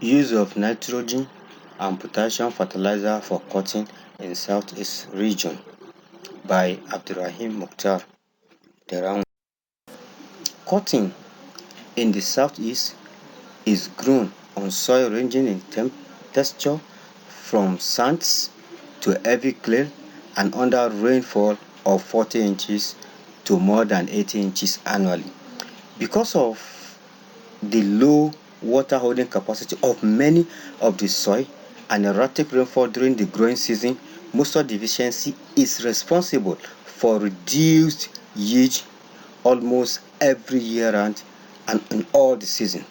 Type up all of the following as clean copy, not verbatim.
Use of nitrogen and potassium fertilizer for cotton in Southeast region by Abdurrahim Mukhtar Deran. Cotton in the Southeast is grown on soil ranging in texture from sands to heavy clay and under rainfall of 40 inches to more than 80 inches annually. Because of the low water holding capacity of many of the soil and erratic rainfall during the growing season, moisture deficiency is responsible for reduced yield almost every year round and in all the season.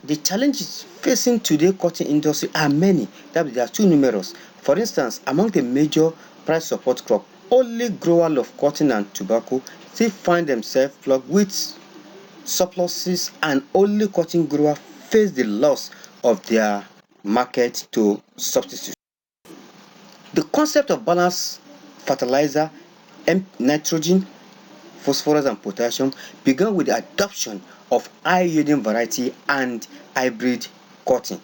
The challenges facing today cotton industry are many, that they are too numerous. For instance, among the major price support crop, only growers of cotton and tobacco still find themselves plugged with surpluses, and only cotton growers face the loss of their market to substitute. The concept of balanced fertilizer, nitrogen, phosphorus and potassium began with the adoption of high-yielding variety and hybrid cotton.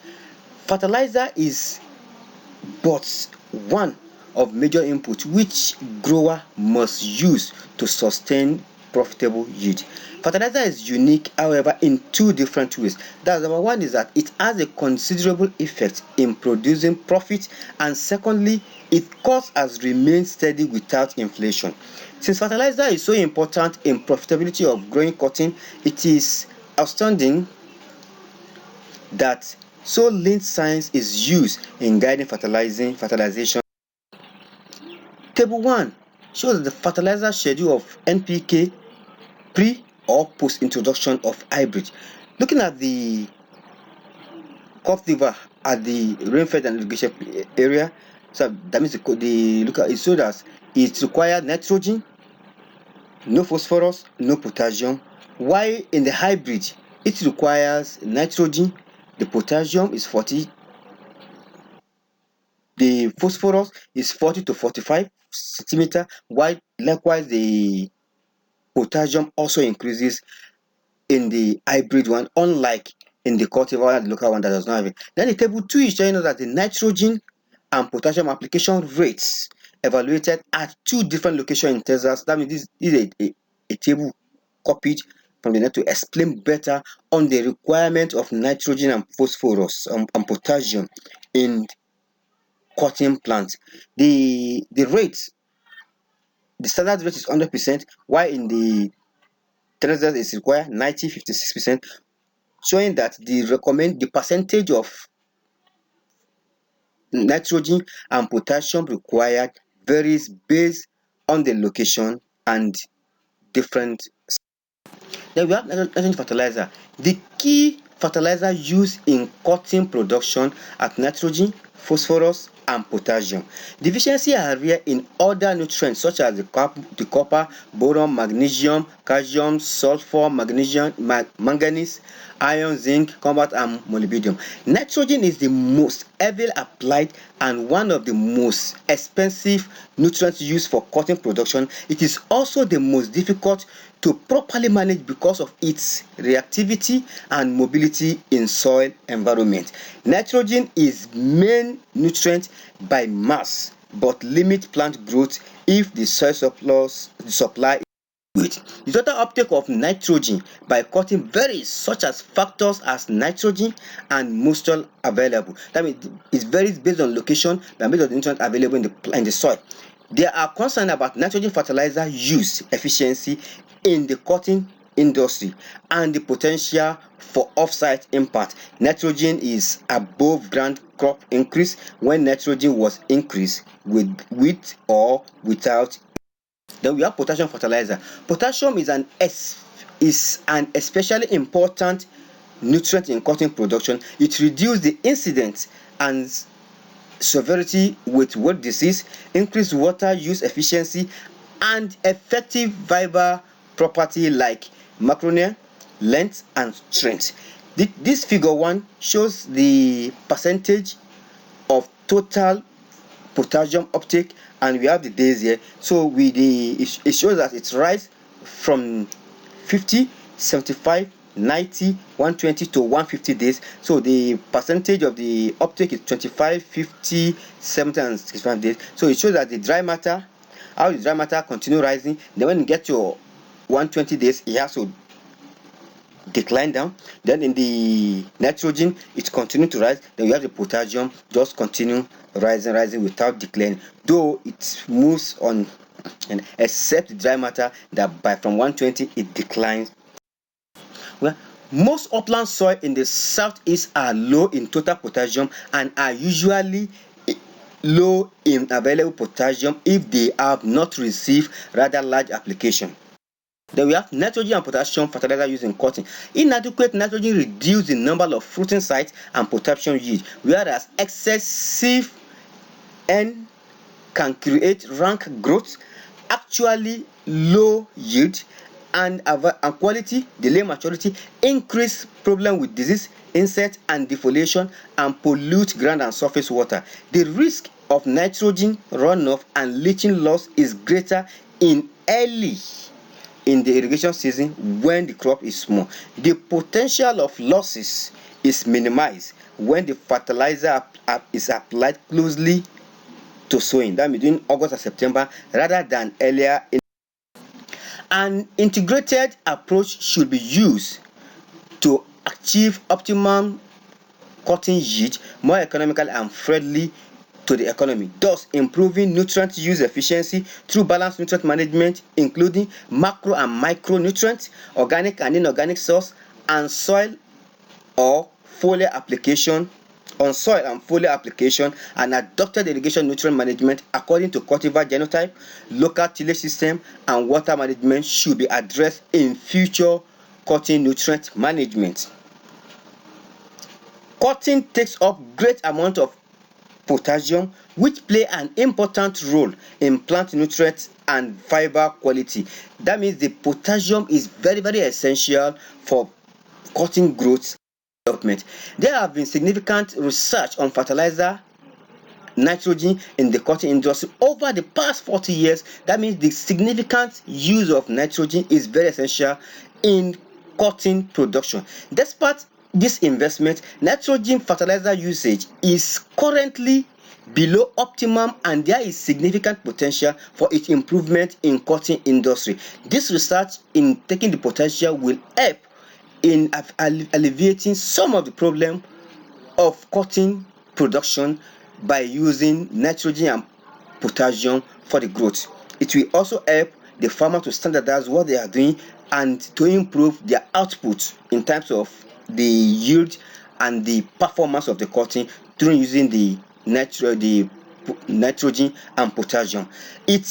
Fertilizer is but one of major inputs which grower must use to sustain profitable yield. Fertilizer is unique, however, in two different ways. That's number one, is that it has a considerable effect in producing profit, and secondly, its cost has remained steady without inflation. Since fertilizer is so important in profitability of growing cotton, it is outstanding that so lean science is used in guiding fertilization. Table 1 shows the fertilizer schedule of NPK pre or post introduction of hybrid. Looking at the crop liver at the rainfed and irrigation area, so that means the look at it, so that it requires nitrogen, no phosphorus, no potassium, while in the hybrid it requires nitrogen, the potassium is 40, the phosphorus is 40 to 45 centimeter, while likewise the potassium also increases in the hybrid one, unlike in the cultivar, the local one that does not have it. Then the table 2 is showing us that the nitrogen and potassium application rates evaluated at two different locations in Texas. That means this is a table copied from the net to explain better on the requirement of nitrogen and phosphorus and potassium in cotton plants. The rate, the standard rate is 100%, while in the Texas is required 56%, showing that the percentage of nitrogen and potassium required varies based on the location and different. Then we have nitrogen fertilizer. The key fertilizer used in cotton production are nitrogen, phosphorus and potassium. Deficiency are rare in other nutrients such as the copper, boron, magnesium, calcium, sulfur, magnesium, manganese, iron, zinc, cobalt and molybdenum. Nitrogen is the most heavily applied and one of the most expensive nutrients used for cotton production. It is also the most difficult to properly manage because of its reactivity and mobility in soil environment. Nitrogen is main nutrient by mass but limit plant growth if the soil supply with. The total uptake of nitrogen by cotton varies, such as factors as nitrogen and moisture available. That means it varies based on location and based on the nutrient available in the soil. There are concerns about nitrogen fertilizer use efficiency in the cotton industry and the potential for off-site impact. Nitrogen is above ground crop increase when nitrogen was increased with or without. Then we have potassium fertilizer. Potassium is an especially important nutrient in cotton production. It reduces the incidence and severity with wilt disease, increase water use efficiency, and effective fiber property like macronia, length, and strength. This figure 1 shows the percentage of total potassium uptake, and we have the days here. So it shows that it rise from 50, 75, 90, 120 to 150 days. So the percentage of the uptake is 25, 50, 70 and 65 days. So it shows that the dry matter, how the dry matter continue rising, then when you get your 120 days, it has to decline down. Then in the nitrogen, it continue to rise. Then you have the potassium just continue rising without declining, though it moves on, and except the dry matter that by from 120 it declines. Well, most upland soil in the southeast are low in total potassium and are usually low in available potassium if they have not received rather large application. Then we have nitrogen and potassium fertilizer used in cotton. Inadequate nitrogen reduces the number of fruiting sites and potassium yield, whereas excessive N can create rank growth, actually low yield, and quality, delay maturity, increase problem with disease, insect and defoliation, and pollute ground and surface water. The risk of nitrogen runoff and leaching loss is greater in early in the irrigation season when the crop is small. The potential of losses is minimized when the fertilizer is applied closely to sowing, that means during August and September rather than earlier. An integrated approach should be used to achieve optimum cotton yield, more economical and friendly to the economy, thus improving nutrient use efficiency through balanced nutrient management, including macro and micronutrients, organic and inorganic source, and soil or foliar application on soil and foliar application, and adopted irrigation nutrient management according to cultivar genotype, local tillage system, and water management should be addressed in future cotton nutrient management. Cotton takes up great amount of potassium, which play an important role in plant nutrients and fiber quality. That means the potassium is very essential for cotton growth development. There have been significant research on fertilizer nitrogen in the cotton industry over the past 40 years. That means the significant use of nitrogen is very essential in cotton production. Despite this investment, nitrogen fertilizer usage is currently below optimum, and there is significant potential for its improvement in cotton industry. This research in taking the potential will help in alleviating some of the problem of cotton production by using nitrogen and potassium for the growth. It will also help the farmer to standardize what they are doing and to improve their output in terms of the yield and the performance of the cotton through using the nitrogen and potassium. It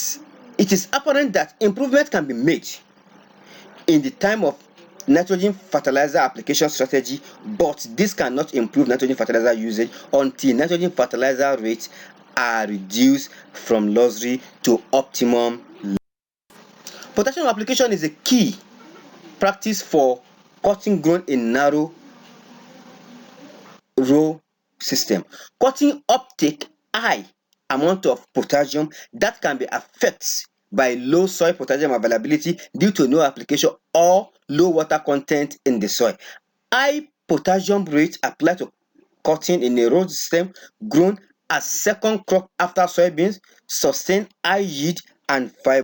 is apparent that improvement can be made in the time of nitrogen fertilizer application strategy, but this cannot improve nitrogen fertilizer usage until nitrogen fertilizer rates are reduced from luxury to optimum. Potassium application is a key practice for cotton grown in narrow row system. Cotton uptake high amount of potassium that can be affected by low soil potassium availability due to no application or low water content in the soil. High potassium rate applied to cotton in a row system grown as second crop after soybeans sustain high yield and fiber.